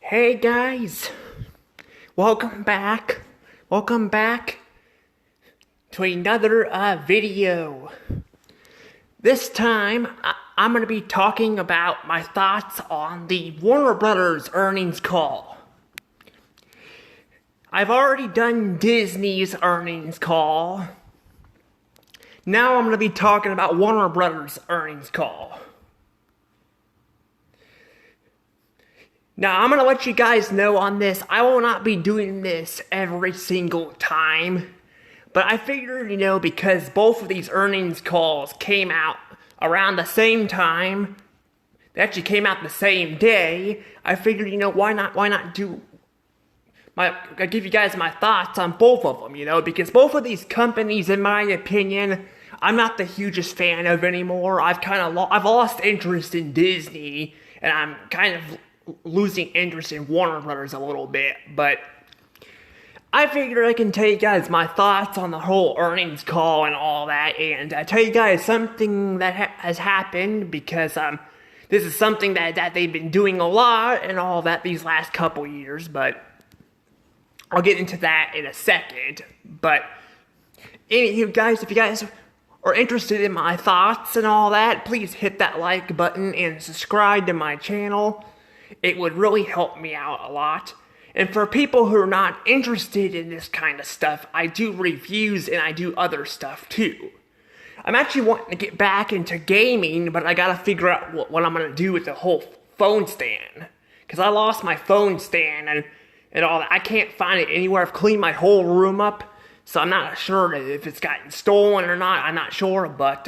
Hey guys, welcome back to another video. This time, I'm going to be talking about my thoughts on the Warner Brothers earnings call. I've already done Disney's earnings call. Now I'm going to be talking about Warner Brothers earnings call. Now, I'm going to let you guys know on this, I will not be doing this every single time. But I figured, because both of these earnings calls came out around the same time, they actually came out the same day, I figured, why not I give you guys my thoughts on both of them, because both of these companies, in my opinion, I'm not the hugest fan of anymore. I've lost interest in Disney, and I'm kind of losing interest in Warner Brothers a little bit, but I figured I can tell you guys my thoughts on the whole earnings call and all that, and tell you guys something that has happened, because this is something that they've been doing a lot and all that these last couple years, but I'll get into that in a second. But anywho, guys, if you guys are interested in my thoughts and all that, please hit that like button and subscribe to my channel. It would really help me out a lot. And for people who are not interested in this kind of stuff, I do reviews and I do other stuff too. I'm actually wanting to get back into gaming, but I gotta figure out what I'm gonna do with the whole phone stand. Because I lost my phone stand and all that. I can't find it anywhere. I've cleaned my whole room up, so I'm not sure if it's gotten stolen or not. I'm not sure, but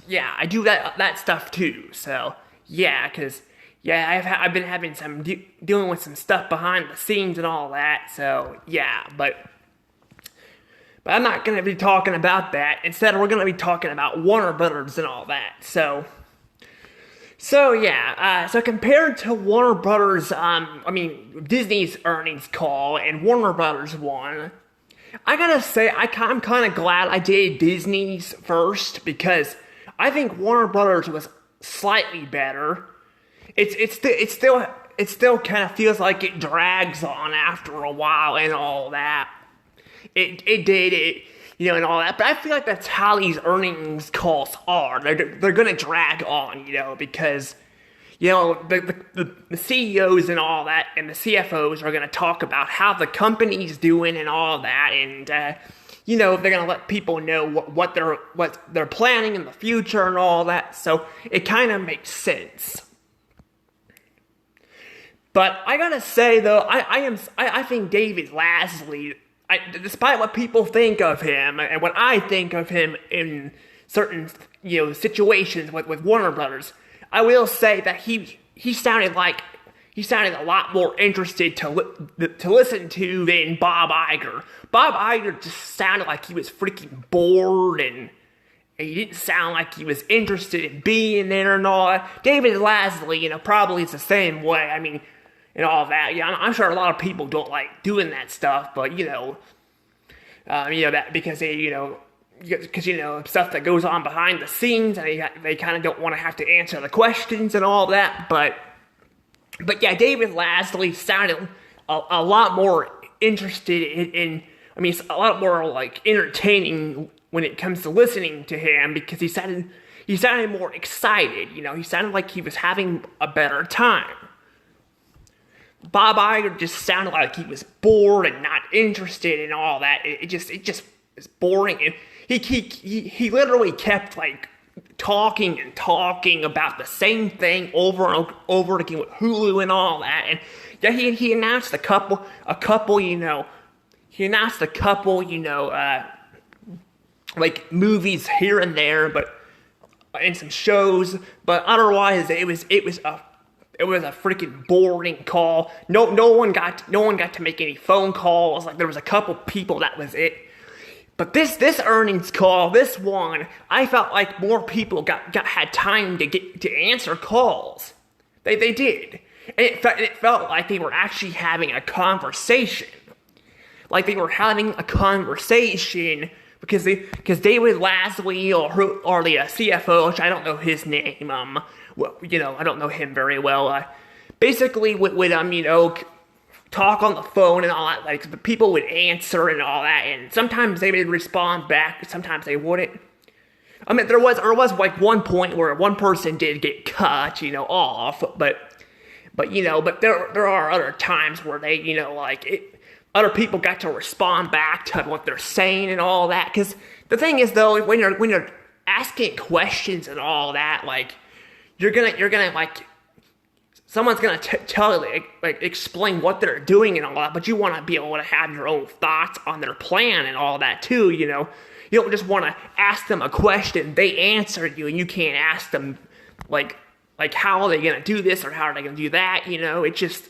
yeah, I do that stuff too. So yeah, I've been having some dealing with some stuff behind the scenes and all that. So yeah, but I'm not gonna be talking about that. Instead, we're gonna be talking about Warner Brothers and all that. So yeah. So compared to Warner Brothers, Disney's earnings call and Warner Brothers one, I gotta say I'm kind of glad I did Disney's first, because I think Warner Brothers was slightly better. It still kind of feels like it drags on after a while and all that. It did, and all that. But I feel like that's how these earnings calls are. They're gonna drag on, because the CEOs and all that and the CFOs are gonna talk about how the company's doing and all that, and they're gonna let people know what they're planning in the future and all that. So it kind of makes sense. But I gotta say though, I think David Lasley, despite what people think of him and what I think of him in certain situations with Warner Brothers, I will say that he sounded a lot more interested to listen to than Bob Iger. Bob Iger just sounded like he was freaking bored, and he didn't sound like he was interested in being there and all that. David Lasley, probably is the same way. And all that. Yeah, I'm sure a lot of people don't like doing that stuff, but that because stuff that goes on behind the scenes, and they kind of don't want to have to answer the questions and all that. But yeah, David Lasley sounded a lot more interested in a lot more like entertaining when it comes to listening to him, because he sounded more excited. He sounded like he was having a better time. Bob Iger just sounded like he was bored and not interested in all that. It just is boring, and he literally kept like talking about the same thing over and over again with Hulu and all that. And yeah, he announced a couple like movies here and there, and some shows, but otherwise it was a freaking boring call. No one got to make any phone calls. Like, there was a couple people, that was it. But this earnings call, this one, I felt like more people had time to answer calls. They did. And it felt like they were actually having a conversation. Like they were having a conversation, because David Lasley or the CFO, which I don't know his name, I don't know him very well. Basically, would talk on the phone and all that. Like, the people would answer and all that, and sometimes they would respond back, sometimes they wouldn't. I mean, there was like one point where one person did get cut, off, but there are other times where they, other people got to respond back to what they're saying and all that. Because the thing is, though, when you're asking questions and all that, like, you're gonna like, someone's gonna tell you, like, explain what they're doing and all that, but you want to be able to have your own thoughts on their plan and all that too, You don't just want to ask them a question, they answer you, and you can't ask them, like how are they gonna do this or how are they gonna do that? It just,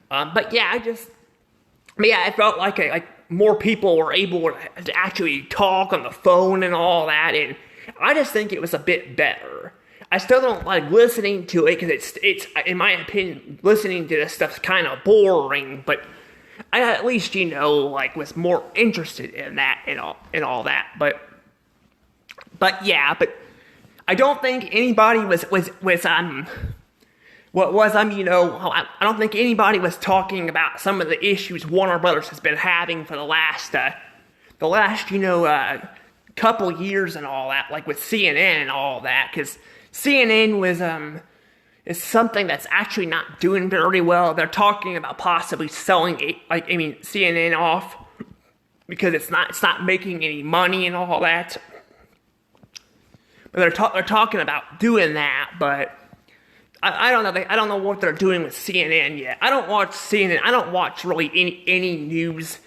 but yeah, I felt like more people were able to actually talk on the phone and all that, and I just think it was a bit better. I still don't like listening to it because it's in my opinion, listening to this stuff's kind of boring, but I at least, was more interested in that and all that. But I don't think anybody I don't think anybody was talking about some of the issues Warner Brothers has been having for the last couple years and all that, like with CNN and all that, because CNN is something that's actually not doing very well. They're talking about possibly selling CNN off because it's not making any money and all that. But they're talking about doing that, but I don't know. I don't know what they're doing with CNN yet. I don't watch CNN. I don't watch really any news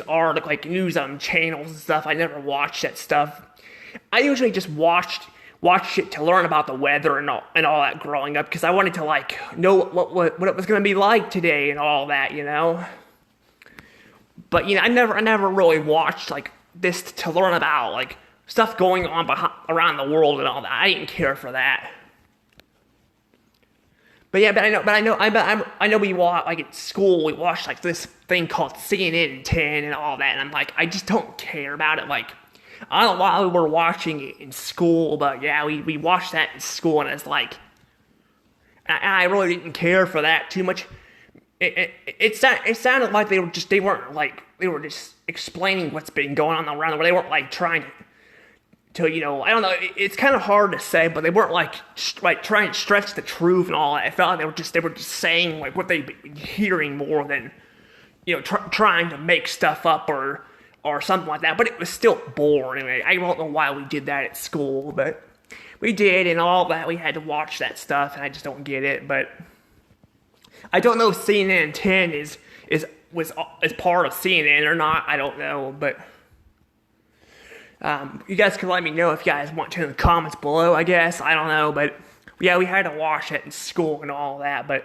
article, like news channels and stuff. I never watch that stuff. I usually just watched it to learn about the weather and all that growing up, because I wanted to know what it was going to be like today and all that, But I never really watched this to learn about stuff going on around the world and all that. I didn't care for that. But I know we watch, at school we watched this thing called CNN 10 and all that, and I just don't care about it. I don't know why we were watching it in school, but yeah, we watched that in school, and it's I really didn't care for that too much. It sounded like they were just explaining what's been going on around the world. They weren't trying to I don't know. It's kind of hard to say, but they weren't trying to stretch the truth and all that. I felt like they were just saying what they've been hearing more than trying to make stuff up or something like that, but it was still boring. I don't know why we did that at school, but we did, and all that. We had to watch that stuff, and I just don't get it. But I don't know if CNN 10 is part of CNN or not. I don't know, but you guys can let me know if you guys want to in the comments below. I guess I don't know, but yeah, we had to watch it in school and all that, but.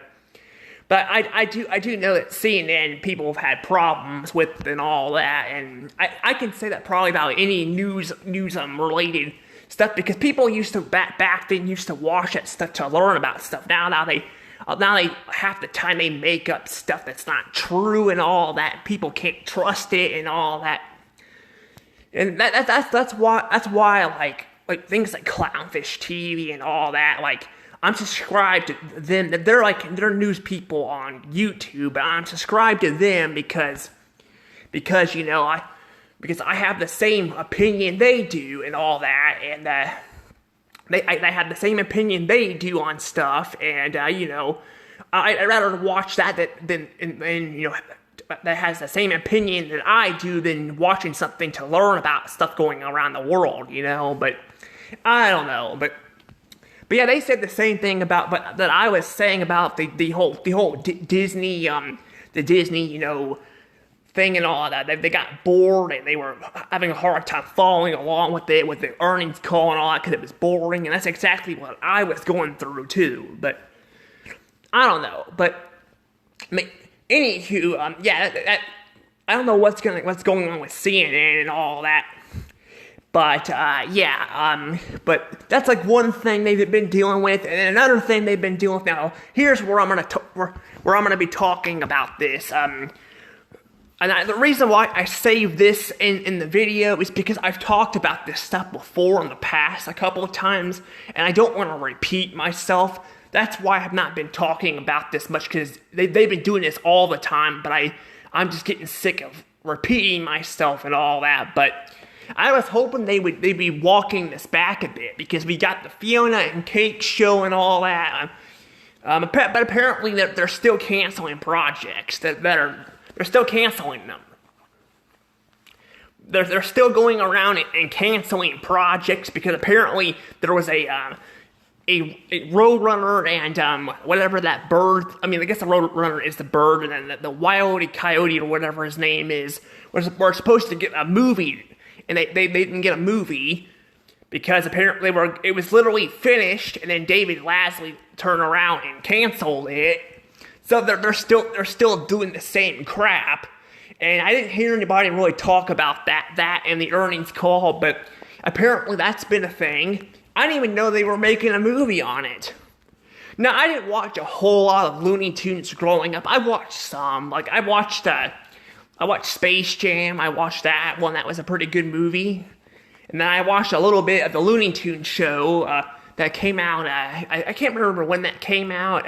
But I do know that CNN people have had problems with and all that, and I can say that probably about any news related stuff, because people used to back then used to watch that stuff to learn about stuff. Now they half the time they make up stuff that's not true and all that. People can't trust it and all that, and that's why things like Clownfish TV and all that I'm subscribed to them. They're news people on YouTube, but I'm subscribed to them because I have the same opinion they do and all that, and they have the same opinion they do on stuff, and I'd rather watch that than that has the same opinion that I do than watching something to learn about stuff going around the world, But I don't know, but yeah, they said the same thing that I was saying about the whole Disney thing and all that. They got bored and they were having a hard time following along with the earnings call and all that because it was boring, and that's exactly what I was going through too. But I don't know. But anywho, I don't know what's going on with CNN and all that. But, but that's one thing they've been dealing with, and another thing they've been dealing with now. Here's where I'm gonna be talking about this. The reason why I saved this in the video is because I've talked about this stuff before in the past a couple of times, and I don't want to repeat myself. that's why I've not been talking about this much, because they've been doing this all the time, but I'm just getting sick of repeating myself and all that. But I was hoping they'd be walking this back a bit, because we got the Fiona and Cake show and all that. But apparently they're still canceling projects they're still canceling them. They're still going around and canceling projects, because apparently there was a Roadrunner and whatever that bird. I mean, I guess the Roadrunner is the bird, and then the Wile E. Coyote or whatever his name is. We're supposed to get a movie, and they didn't get a movie because apparently it was literally finished, and then David Lasley turned around and canceled it. So they're still doing the same crap. And I didn't hear anybody really talk about that in the earnings call, but apparently that's been a thing. I didn't even know they were making a movie on it. Now, I didn't watch a whole lot of Looney Tunes growing up. I watched some. Like, I watched Space Jam. I watched that one. That was a pretty good movie. And then I watched a little bit of the Looney Tunes show that came out. I can't remember when that came out.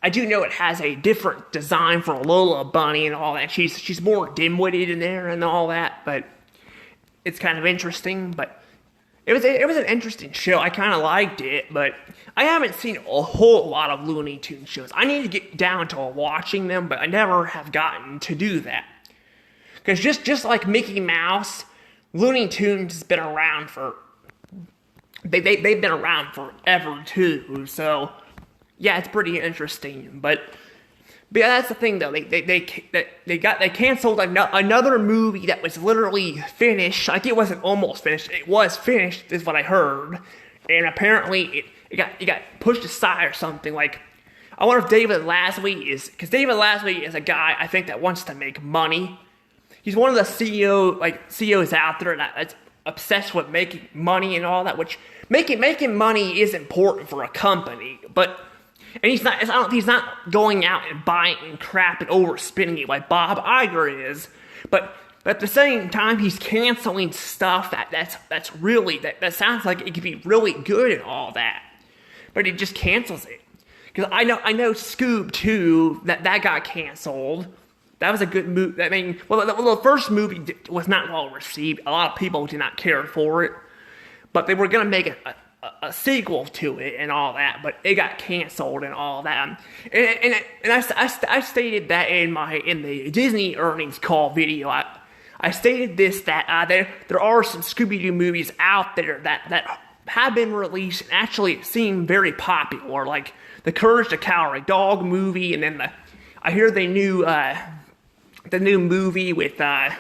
I do know it has a different design for Lola Bunny and all that. She's more dim-witted in there and all that, but it's kind of interesting. But it was an interesting show. I kind of liked it, but I haven't seen a whole lot of Looney Tunes shows. I need to get down to watching them, but I never have gotten to do that. Because just like Mickey Mouse, Looney Tunes has been around for they've been around forever too. So yeah, it's pretty interesting. But yeah, that's the thing though. They canceled another movie that was literally finished. Like, it wasn't almost finished. It was finished, is what I heard. And apparently it got pushed aside or something. Like, I wonder if David Lasley because David Lasley is a guy I think that wants to make money. He's one of the CEOs out there that's obsessed with making money and all that. Which making money is important for a company, but. And he's not going out and buying crap and overspending it like Bob Iger is. But at the same time, he's canceling stuff that's really that sounds like it could be really good and all that. But he just cancels it. Because I know Scoob 2, that got canceled. That was a good movie. I mean, the first movie was not well received. A lot of people did not care for it. But they were going to make a sequel to it and all that, but it got canceled and all that. And I stated that in the Disney earnings call video. I stated this, that there are some Scooby-Doo movies out there that have been released and actually seem very popular, like the Courage the Cowardly Dog movie, and then I hear the new movie with the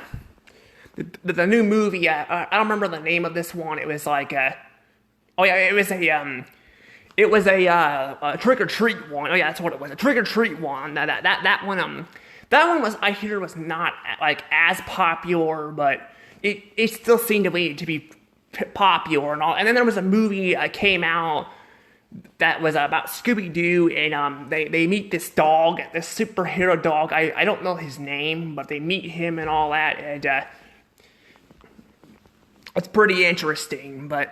new movie. I don't remember the name of this one. It was like oh yeah, it was a Trick or Treat one. Oh yeah, that's what it was. A Trick or Treat one. That one was, I hear, was not like as popular, but it still seemed to be popular and all. And then there was a movie came out that was about Scooby-Doo, and they meet this dog, this superhero dog. I don't know his name, but they meet him and all that, and it's pretty interesting, But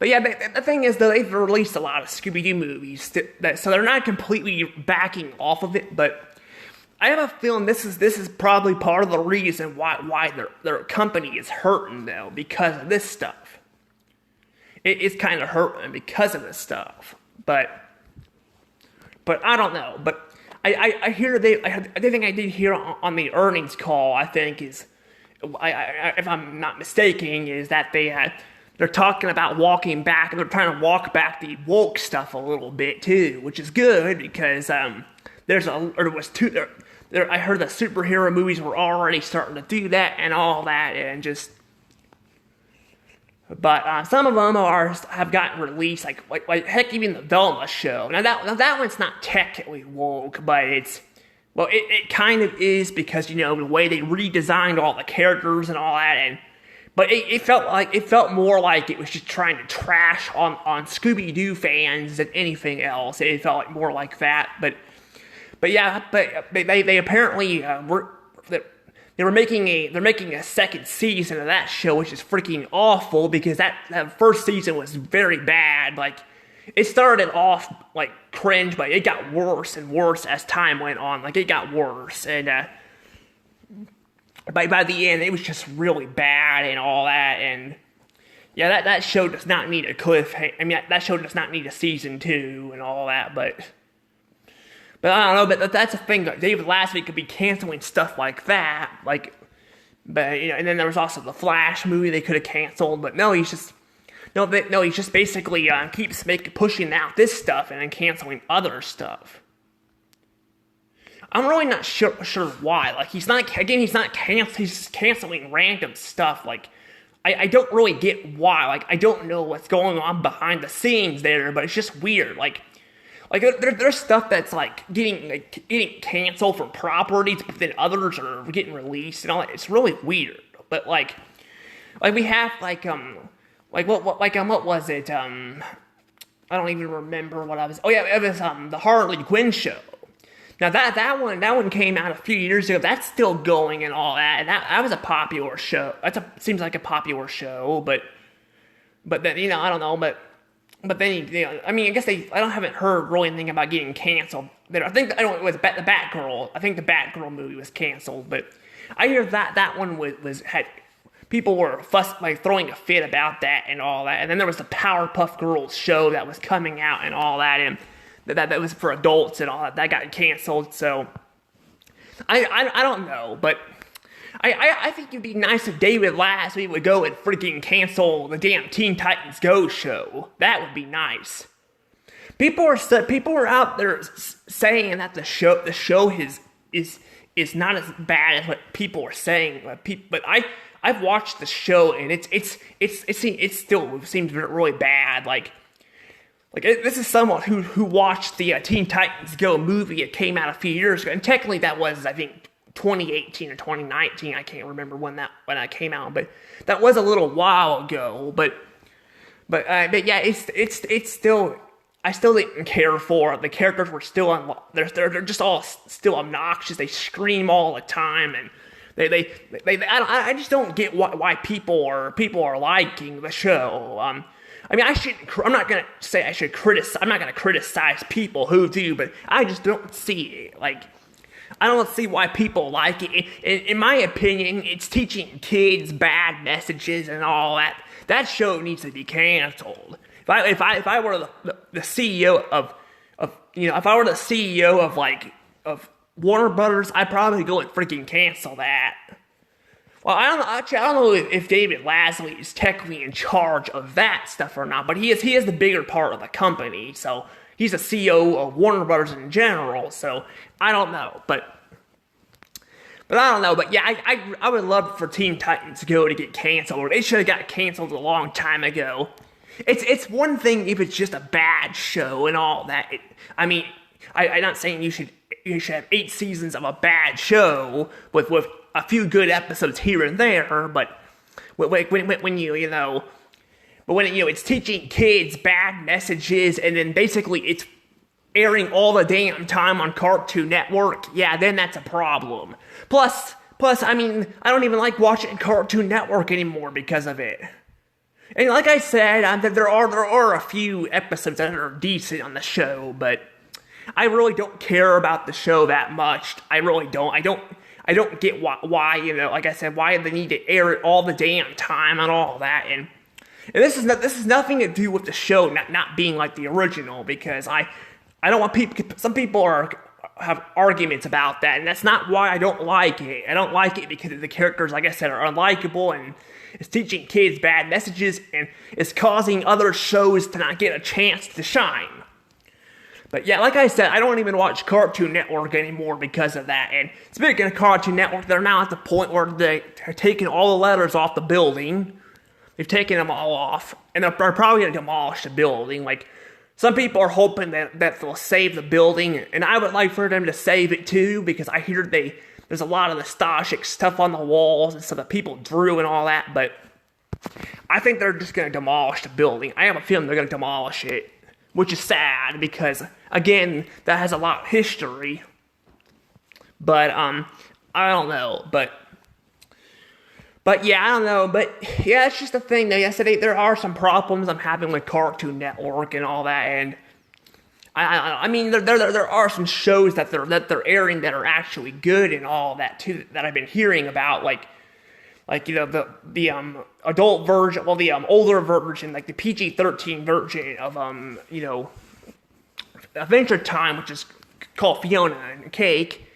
yeah, the thing is, though, they've released a lot of Scooby-Doo movies, so they're not completely backing off of it. But I have a feeling this is probably part of the reason why their company is hurting, though, because of this stuff. It's kind of hurting because of this stuff. But I don't know. But I hear the thing I did hear on the earnings call, I think, is, if I'm not mistaken, is that they're talking about walking back, and they're trying to walk back the woke stuff a little bit too, which is good because I heard the superhero movies were already starting to do that and all that, and just. But some of them have gotten released, like heck, even the Velma show. Now that one's not technically woke, but it kind of is, because the way they redesigned all the characters and all that, but it felt more like it was just trying to trash on Scooby-Doo fans than anything else. It felt like more like that. But they apparently they're making a second season of that show, which is freaking awful, because that first season was very bad. Like, it started off like cringe, but it got worse and worse as time went on. Like it got worse, and by the end, it was just really bad and all that. And yeah, that show does not need a cliffhanger. I mean, that show does not need a season 2 and all that. But I don't know. But that's the thing. David last week could be canceling stuff like that. Like, but and then there was also the Flash movie they could have canceled. But no, he's just. No, he's just basically keeps pushing out this stuff and then canceling other stuff. I'm really not sure why. Like he's not he's canceling random stuff. Like I don't really get why. Like I don't know what's going on behind the scenes there, but it's just weird. Like there's stuff that's like getting canceled from properties, but then others are getting released and all that. It's really weird. But like we have what was it? I don't even remember what I was. Oh yeah, it was the Harley Quinn show. Now that one came out a few years ago. That's still going and all that. And that was a popular show. Seems like a popular show, but then I don't know. But then I mean I guess I haven't heard really anything about getting canceled. I think it was the Batgirl. I think the Batgirl movie was canceled, but I hear that one had. People were throwing a fit about that and all that. And then there was the Powerpuff Girls show that was coming out and all that. And that was for adults and all that. That got canceled. So, I don't know. But I think it'd be nice if David last week would go and freaking cancel the damn Teen Titans Go show. That would be nice. People are out there saying that the show is not as bad as what people are saying. But I've watched the show and it still seems really bad. Like this is someone who watched the Teen Titans Go movie. It came out a few years ago, and technically that was I think 2018 or 2019. I can't remember when that came out, but that was a little while ago. But yeah, it's still. I still didn't care for it. The characters were still they're just all still obnoxious. They scream all the time and. I just don't get why people are liking the show. I mean, I'm not gonna say I should criticize. I'm not gonna criticize people who do, but I just don't see it. Like, I don't see why people like it. In my opinion, it's teaching kids bad messages and all that. That show needs to be canceled. If I were the CEO of if I were the CEO of Warner Brothers, I'd probably go and freaking cancel that. Well, I don't know if David Lasley is technically in charge of that stuff or not, but he is the bigger part of the company, so he's the CEO of Warner Brothers in general, so I don't know, but I don't know, but yeah, I would love for Teen Titans Go to get canceled, or they should have got canceled a long time ago. It's one thing if it's just a bad show and all that. I'm not saying you should have 8 seasons of a bad show with a few good episodes here and there, but when it's teaching kids bad messages and then basically it's airing all the damn time on Cartoon Network, yeah, then that's a problem. Plus, I mean, I don't even like watching Cartoon Network anymore because of it. And like I said, there are a few episodes that are decent on the show, but I really don't care about the show that much. I really don't. I don't get why like I said, why they need to air it all the damn time and all that. And this is nothing to do with the show not being like the original, because I don't want people. Some people have arguments about that, and that's not why I don't like it. I don't like it because the characters, like I said, are unlikable, and it's teaching kids bad messages, and it's causing other shows to not get a chance to shine. But yeah, like I said, I don't even watch Cartoon Network anymore because of that. And speaking of Cartoon Network, they're now at the point where they're taking all the letters off the building. They've taken them all off, and they're probably going to demolish the building. Like, some people are hoping that they'll save the building, and I would like for them to save it too, because I hear there's a lot of nostalgic stuff on the walls and stuff that people drew and all that, but I think they're just going to demolish the building. I have a feeling they're going to demolish it, which is sad, because, again, that has a lot of history. But, I don't know, but But yeah, I don't know. But yeah, it's just a thing. Though yesterday there are some problems I'm having with Cartoon Network and all that, and I mean there are some shows that they're airing that are actually good and all that too that I've been hearing about, like you know the adult version, well the older version, like the PG-13 version of you know Adventure Time, which is called Fiona and Cake.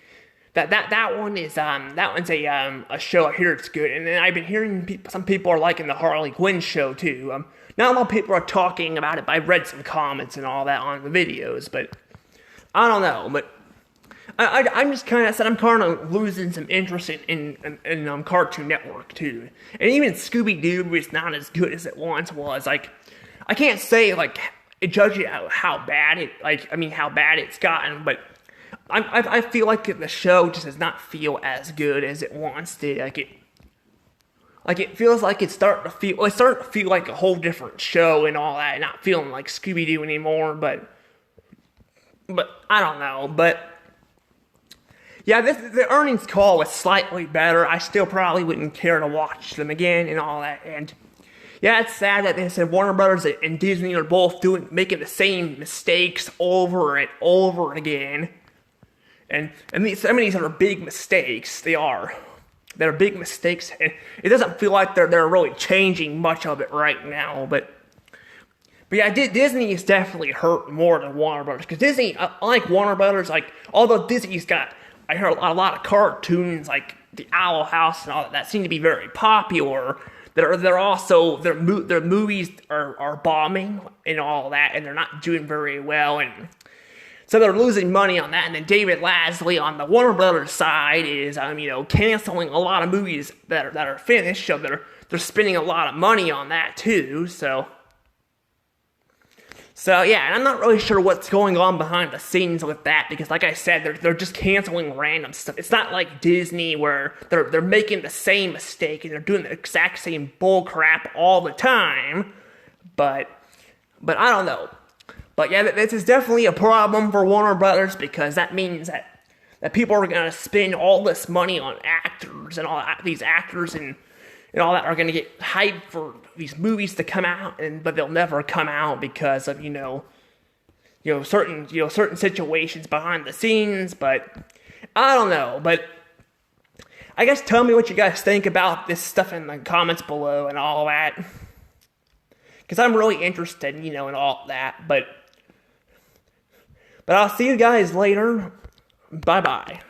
That one is that one's a show. I hear it's good, and then I've been hearing some people are liking the Harley Quinn show too. Not a lot of people are talking about it, but I've read some comments and all that on the videos. But I don't know. But I'm just kind of said I'm kind of losing some interest in Cartoon Network too, and even Scooby Doo is not as good as it once was. Like I can't say like judge it how bad it how bad it's gotten, but I feel like the show just does not feel as good as it once did. Like it feels like it's starting to feel like a whole different show and all that, not feeling like Scooby Doo anymore. But I don't know. But yeah, the earnings call was slightly better. I still probably wouldn't care to watch them again and all that. And yeah, it's sad that they said Warner Brothers and Disney are both making the same mistakes over and over again. And some of these are big mistakes. They're big mistakes, and it doesn't feel like they're really changing much of it right now. But yeah, Disney is definitely hurt more than Warner Brothers, because Disney, unlike Warner Brothers, like although Disney's got, I heard a lot of cartoons like the Owl House and all that seem to be very popular. They're also their movies are bombing and all that, and they're not doing very well, and so they're losing money on that. And then David Lasley on the Warner Brothers side is canceling a lot of movies that are finished, so they're spending a lot of money on that too. So yeah, and I'm not really sure what's going on behind the scenes with that, because like I said, they're just canceling random stuff. It's not like Disney where they're making the same mistake and they're doing the exact same bull crap all the time. But I don't know. But yeah, this is definitely a problem for Warner Brothers, because that means that people are going to spend all this money on actors and all that, these actors and all that are going to get hyped for these movies to come out, but they'll never come out because of certain situations behind the scenes. But I don't know. But I guess tell me what you guys think about this stuff in the comments below and all that, because I'm really interested, in all that. But I'll see you guys later. Bye-bye.